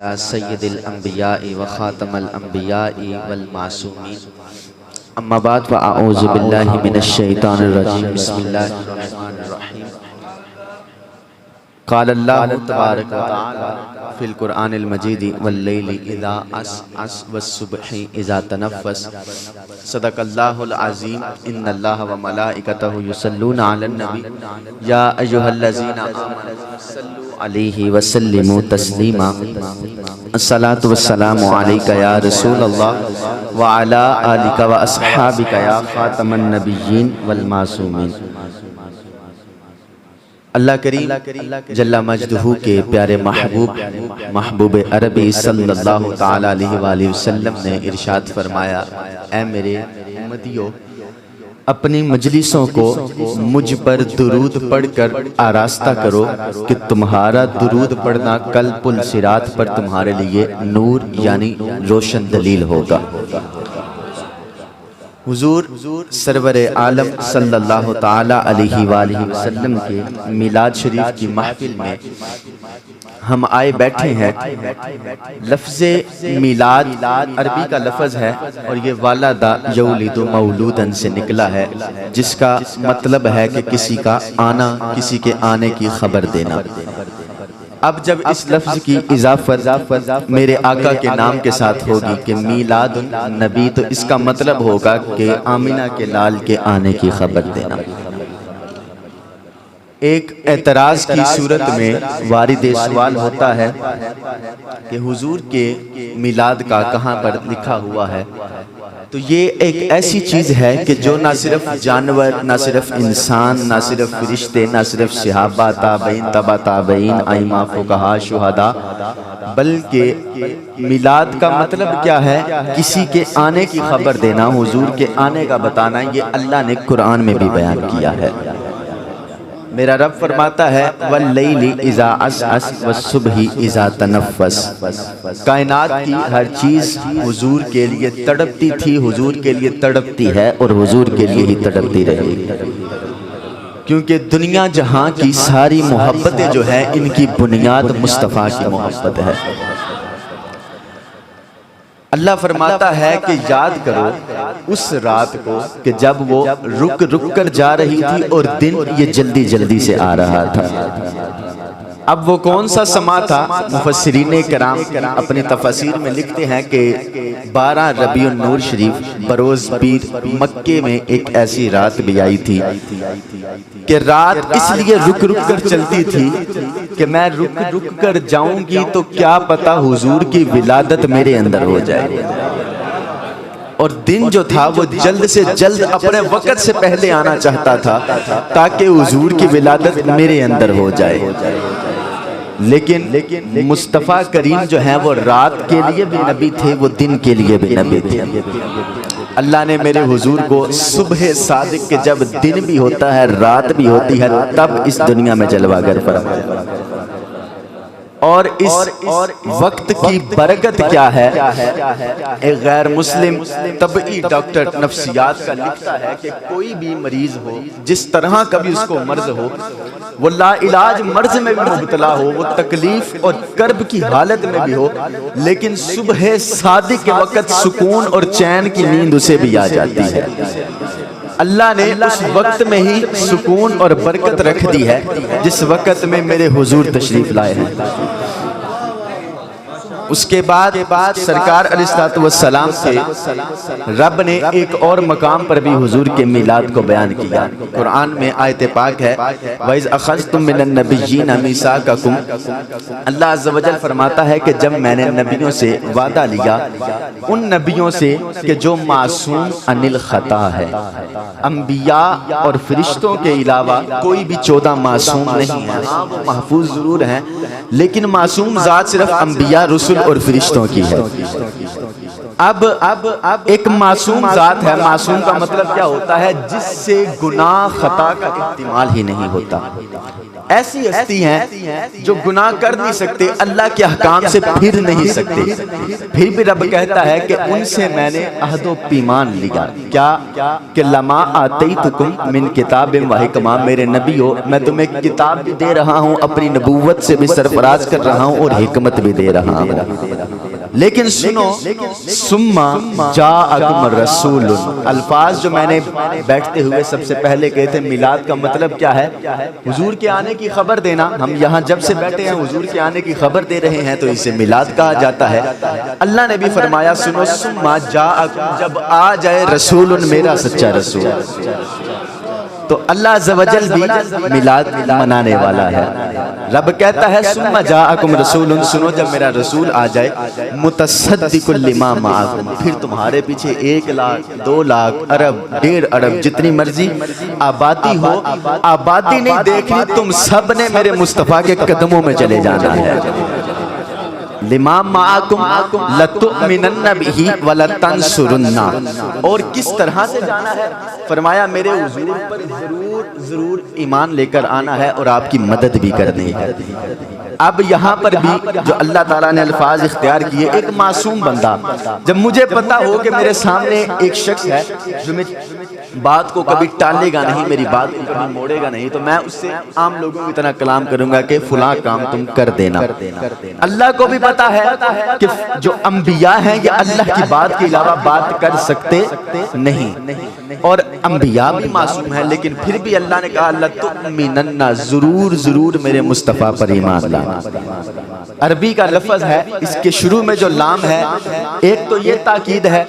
سید الانبیاء و خاتم الانبیاء والمعصومین اما بعد فاعوذ باللہ من الشیطان الرجیم بسم اللہ الرحمن الرحیم قال اللہ تبارک و تعالی فی القرآن المجید واللیل اذا عسعس والصبح اذا تنفس صدق اللہ العظیم ان اللہ و ملائکتہ یصلون علی النبی یا ایہا الذین آمنوا صلوا علیہ وسلموا تسلیما الصلاة والسلام علیکہ یا رسول اللہ وعلی آلکہ و اصحابکہ یا خاتم النبیین والمعصومین۔ اللہ کریم جل مجدہ کے پیارے محبوب عربی صلی اللہ تعالیٰ علیہ وآلہ وسلم نے ارشاد فرمایا، اے میرے امتیو، اپنی مجلسوں کو مجھ پر درود پڑھ کر آراستہ کرو کہ تمہارا درود پڑھنا کل پل صراط پر تمہارے لیے نور یعنی روشن دلیل ہوگا۔ حضور سرور عالم صلی اللہ تعالیٰ علیہ وآلہ وسلم کے میلاد شریف کی محفل میں ہم آئے بیٹھے ہیں۔ لفظ میلاد عربی کا لفظ ہے اور یہ والدہ یولد مولودن سے نکلا ہے، جس کا مطلب ہے کہ کسی کا آنا، کسی کے آنے کی خبر دینا۔ اب جب اس لفظ کی اضافت میرے آقا کے نام کے ساتھ ہوگی کہ میلاد النبی، تو اس کا مطلب ہوگا کہ آمنہ کے لال کے آنے کی خبر دینا۔ ایک اعتراض کی صورت میں وارد سوال ہوتا ہے کہ حضور کے میلاد کا کہاں پر لکھا ہوا ہے؟ تو یہ ایک ایسی چیز ہے کہ جو نہ صرف جانور، نہ صرف انسان، نہ صرف فرشتے، نہ صرف صحابہ، تابعین، تبع تابعین، ائمہ، فقہاء، شہداء، بلکہ میلاد کا مطلب کیا ہے؟ کسی کے آنے کی خبر دینا، حضور کے آنے کا بتانا۔ یہ اللہ نے قرآن میں بھی بیان کیا ہے۔ میرا رب فرماتا ہے واللیل اذا عسعس والصبح اذا تنفس۔ کائنات کی ہر چیز حضور کے لیے تڑپتی تھی، حضور کے لیے تڑپتی ہے اور حضور کے لیے ہی تڑپتی رہے گی، کیونکہ دنیا جہاں کی ساری محبتیں جو ہیں ان کی بنیاد مصطفیٰ کی محبت ہے۔ اللہ فرماتا ہے کہ یاد کرو اس رات کو کہ جب وہ رک کر جا رہی تھی اور دن یہ جلدی جلدی سے آ رہا تھا۔ اب وہ کون سا سما تھا؟ مفسرین کرام اپنی تفاسیر میں لکھتے ہیں کہ 12 ربیع النور شریف بروز پیر مکے میں ایک ایسی رات بھی آئی تھی کہ رات اس لیے رک کر چلتی تھی کہ میں رک کر جاؤں گی تو کیا پتا حضور کی ولادت میرے اندر ہو جائے، اور دن جو تھا وہ جلد سے جلد اپنے وقت سے پہلے آنا چاہتا تھا تاکہ حضور کی ولادت میرے اندر ہو جائے۔ لیکن مصطفیٰ کریم جو ہیں وہ رات کے لیے بھی نبی تھے، وہ دن کے لیے بھی نبی تھے۔ اللہ نے میرے حضور کو صبح صادق کے جب دن بھی ہوتا ہے، رات بھی ہوتی ہے، تب اس دنیا میں جلوہ گر فرمایا۔ اور اس وقت کی برکت کیا ہے؟ ایک غیر مسلم طبعی ڈاکٹر نفسیات کا لکھتا ہے کہ کوئی بھی مریض ہو، جس طرح کا بھی اس کو مرض ہو، وہ لا علاج مرض میں بھی مبتلا ہو، وہ تکلیف اور کرب کی حالت میں بھی ہو، لیکن صبح صادق کے وقت سکون اور چین کی نیند اسے بھی آ جاتی ہے۔ اللہ نے اس وقت میں ہی سکون اور برکت رکھ دی ہے جس وقت میں میرے حضور تشریف لائے ہیں۔ اس کے بعد سرکار علیہ السلام سے رب نے ایک اور مقام پر بھی حضور کے میلاد کو بیان کیا۔ قرآن میں آیت پاک ہے وَإِذْ أَخَذْتُم مِّنَ النَّبِيِّينَ مِيثَاقَكُمْ۔ اللہ عز و جل فرماتا ہے کہ جب میں نے نبیوں سے وعدہ لیا، ان نبیوں سے کہ جو معصوم عن الخطا ہے، انبیاء اور فرشتوں کے علاوہ کوئی بھی 14 معصوم نہیں ہے، ہاں وہ محفوظ ضرور ہیں، لیکن معصوم ذات صرف انبیاء، رسل اور فرشتوں کی ہے۔ اب ایک معصوم ذات ہے۔ معصوم کا مطلب کیا ہوتا ہے؟ جس سے گناہ خطا کا احتمال ہی نہیں ہوتا۔ ایسی ہستی ہیں جو گناہ کر نہیں سکتے، اللہ کے احکام سے پھر نہیں سکتے، پھر بھی رب کہتا ہے کہ ان سے میں نے عہد و پیمان لیا، کیا کہ لما آتیتکم من کتاب و حکمہ، میرے نبی ہو میں تمہیں کتاب بھی دے رہا ہوں، اپنی نبوت سے بھی سرفراز کر رہا ہوں اور حکمت بھی دے رہا ہوں، لیکن سنو ثم جاءکم رسول، الفاظ جو میں نے بیٹھتے ہوئے سب سے پہلے کہے تھے میلاد کا مطلب کیا ہے؟ حضور کے آنے کی خبر دینا۔ ہم یہاں جب سے بیٹھے ہیں حضور کے آنے کی خبر دے رہے ہیں تو اسے میلاد کہا جاتا ہے۔ اللہ نے بھی فرمایا سنو ثم جاءکم، جب آ جائے رسول میرا سچا رسول، تو اللہ عز و جل بھی میلاد منانے والا ہے۔ رب کہتا ہے ثم جاءکم رسول، سنو جب میرا رسول آ جائے، متصدق لما معکم، پھر تمہارے پیچھے 1 لاکھ 2 لاکھ ارب 1.5 ارب جتنی مرضی آبادی ہو، آبادی نہیں دیکھنی، تم سب نے میرے مصطفیٰ کے قدموں میں چلے جانا ہے۔ لما معکم لتؤمنن بہ ولتنصرن، اور کس طرح سے جانا ہے؟ فرمایا میرے حضور پر ضرور ایمان لے کر آنا ہے اور آپ کی مدد بھی کرنی ہے۔ اب یہاں پر بھی جو اللہ تعالیٰ نے الفاظ اختیار کیے، ایک معصوم بندہ، جب مجھے پتا ہو کہ میرے سامنے ایک شخص ہے جو بات کو کبھی ٹالے گا نہیں، میری بات کو کبھی موڑے گا نہیں، تو میں اس سے عام لوگوں کی طرح کلام کروں گا کہ فلاں کام تم کر دینا۔ اللہ کو بھی پتا ہے کہ جو انبیاء ہیں یہ اللہ کی بات کے علاوہ بات کر سکتے نہیں، اور انبیاء بھی معصوم ہیں، لیکن پھر بھی اللہ نے کہا لتؤمنن، ضرور میرے مصطفیٰ پر ایمان لانا۔ عربی کا لفظ ہے، اس کے شروع میں جو لام ہے ایک تو یہ تاکید ہے،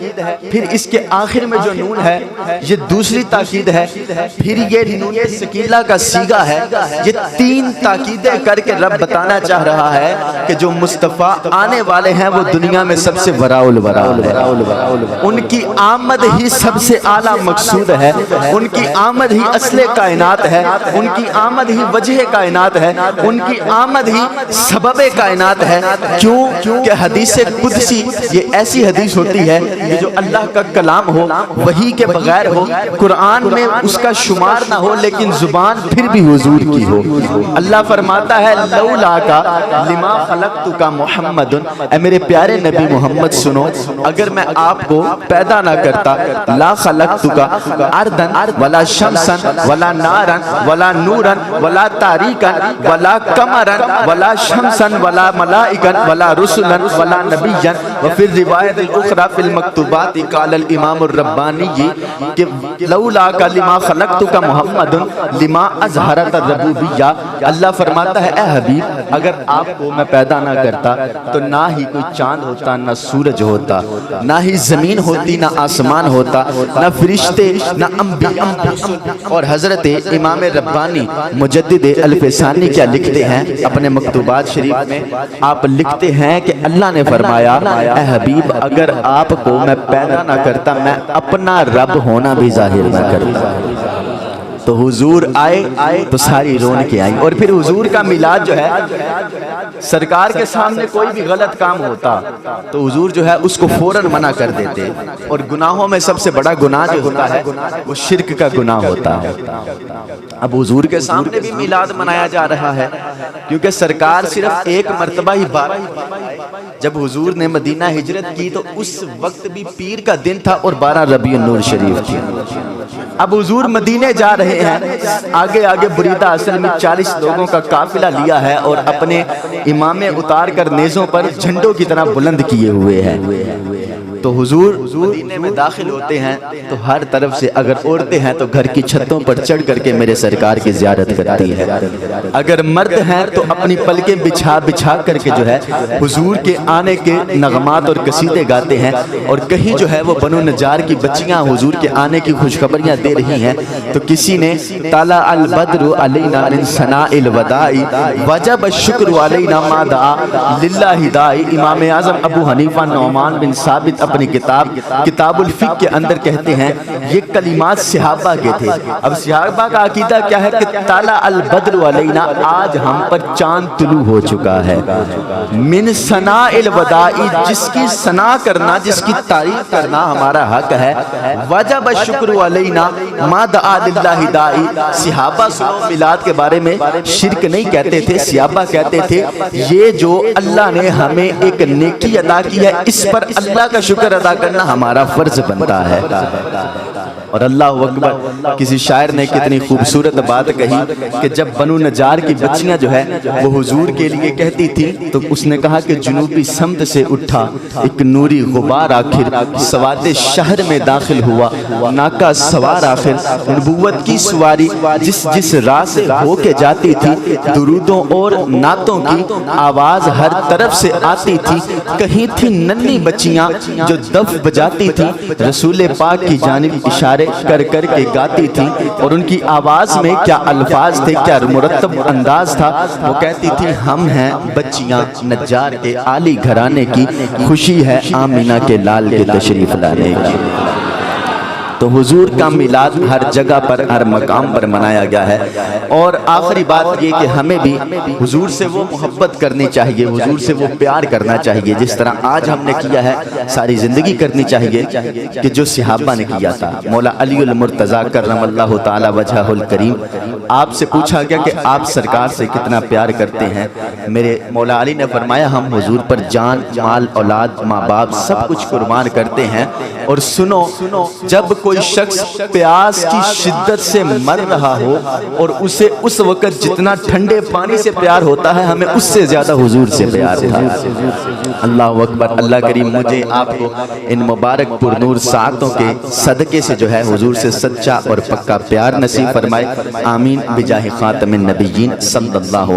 پھر اس کے آخر میں جو نون ہے یہ دوسری تاکید ہے، پھر یہ نون ثقیلہ کا صیغہ ہے۔ یہ 3 تاکیدیں کر کے رب بتانا چاہ رہا ہے کہ جو مصطفیٰ آنے والے ہیں وہ دنیا میں سب سے وراء الوراء ہے، ان کی آمد ہی سب سے اعلیٰ مقصود ہے، ان کی آمد ہی اصل کائنات ہے، ان کی آمد ہی وجہ کائنات ہے، ان کی آمد ہی سبب کائنات ہے۔ کیوں کہ حدیث قدسی یہ ایسی حدیث ہوتی ہے کہ جو اللہ کا کلام ہو، وحی کے بغیر ہو، قرآن میں اس کا شمار نہ ہو، لیکن زبان پھر بھی حضور کی ہو۔ اللہ فرماتا ہے لولا کا لما خلقتک محمد، اے میرے پیارے نبی محمد سنو، اگر میں آپ کو پیدا نہ کرتا، لا خلقتک اردن ولا شمسا ولا نارا ولا نورا ولا تاریکا ولا قمرا ولا شمسا ولا ملائکا ولا رسلا ولا نبیا۔ وفي الروایت الاخرى في المکتوبات قال الامام الربانی کہ لولا لما خلقتک محمد لما اظہرت الربوبیہ، اللہ فرماتا ہے اے حبیب اگر آپ کو میں پیدا نہ کرتا تو نہ ہی کوئی چاند ہوتا، نہ سورج ہوتا، نہ ہی زمین ہوتی، نہ آسمان ہوتا، نہ فرشتے، نہ انبیاء۔ اور حضرت امام ربانی مجدد الف ثانی کیا لکھتے ہیں اپنے مکتوبات شریف میں؟ آپ لکھتے ہیں کہ اللہ نے فرمایا اے حبیب اگر آپ کو میں پیدا نہ کرتا میں اپنا رب ہونا بھی ظاہر نہ کرتا۔ تو حضور آئے تو ساری رونقیں آئیں، اور پھر حضور کا میلاد جو ہے، سرکار کے سامنے کوئی بھی غلط کام ہوتا تو حضور جو ہے اس کو فوراً منع کر دیتے، اور گناہوں میں سب سے بڑا گناہ جو ہوتا ہے وہ شرک کا گناہ ہوتا ہے۔ اب حضور کے سامنے بھی میلاد منایا جا رہا ہے، کیونکہ سرکار صرف 1 مرتبہ ہی جب حضور نے مدینہ ہجرت کی تو اس وقت بھی پیر کا دن تھا اور 12 ربیع النور شریف تھی۔ اب حضور مدینے جا رہے ہیں، آگے بریدہ اصل میں 40 لوگوں کا قافلہ لیا ہے اور اپنے امامے اتار کر نیزوں پر جھنڈوں کی طرح بلند کیے ہوئے ہیں۔ تو حضور مدینے میں داخل ہوتے ہیں تو ہر طرف سے اگر عورتیں ہیں تو گھر کی چھتوں پر چڑھ کر کے میرے سرکار کی زیارت کرتی ہے، اگر مرد ہیں تو اپنی پلکیں بچھا کر کے جو ہے حضور کے آنے کے نغمات اور قصیدے گاتے ہیں، اور کہیں جو ہے وہ بنو نجار کی بچیاں حضور کے آنے کی خوشخبریاں دے رہی ہیں تو کسی نے طلع البدر علینا من ثناء الوداع وجب الشکر علینا ما دعا للہ داعی۔ امام اعظم ابو حنیفہ نعمان بن ثابت اپنی کتاب الفقہ کے اندر کہتے ہیں یہ کلمات صحابہ کے تھے۔ اب صحابہ کا عقیدہ کیا ہے کہ طلع البدر علینا، آج ہم پر چاند طلوع ہو چکا ہے، من ثناء الوداع، جس کی ثنا کرنا، جس کی تعریف کرنا ہمارا حق ہے، وجب الشکر علینا ما دعا للہ داعی۔ صحابہ سنو میلاد کے بارے میں شرک نہیں کہتے تھے، صحابہ کہتے تھے یہ جو اللہ نے ہمیں ایک نیکی عطا کی ہے، اس پر اللہ کا شکر ادا کرنا ہمارا فرض بنتا ہے۔ اور اللہ اکبر، کسی شاعر نے کتنی خوبصورت بات کہی کہ جب بنو نجار کی بچیاں جو ہے وہ حضور کے لیے کہتی تھی تو اس نے کہا کہ جنوبی سمت سے اٹھا ایک نوری غبار، آخر سواد شہر میں داخل ہوا، ناکا سوار آخر نبوت کی سواری، جس راہ سے ہو کے جاتی تھی، درودوں اور نعتوں کی آواز ہر طرف سے آتی تھی، کہیں تھی ننھی بچیاں جو دف بجاتی تھی، رسول پاک کی جانب اشارے کر کر کے گاتی تھی، اور ان کی آواز میں کیا الفاظ تھے، کیا مرتب انداز تھا، وہ کہتی تھی ہم ہیں بچیاں نجار کے عالی گھرانے کی، خوشی ہے آمینہ کے لال کے تشریف لانے کی۔ تو حضور کا میلاد ہر جگہ پر، ہر مقام پر منایا گیا ہے۔ اور آخری بات یہ کہ ہمیں بھی حضور سے وہ محبت کرنی چاہیے، حضور سے وہ پیار کرنا چاہیے جس طرح آج ہم نے کیا ہے، ساری زندگی کرنی چاہیے کہ جو صحابہ نے کیا تھا۔ مولا علی المرتضیٰ کرم اللہ تعالی وجہہ الکریم، آپ سے پوچھا گیا کہ آپ سرکار سے کتنا پیار کرتے ہیں؟ میرے مولا علی نے فرمایا ہم حضور پر جان، مال، اولاد، ماں باپ سب کچھ قربان کرتے ہیں۔ اور سنو، جب کوئی شخص پیاس کی شدت سے مر رہا ہو اور اسے اس وقت جتنا ٹھنڈے پانی سے پیار ہوتا ہے، ہمیں اس سے زیادہ حضور سے پیار تھا۔ اللہ اکبر۔ اللہ کریم مجھے آپ کو ان مبارک پر نور ساعتوں کے صدقے سے جو ہے حضور سے سچا اور پکا پیار نصیب فرمائے، آمین بجاہ خاتم النبیین صلی اللہ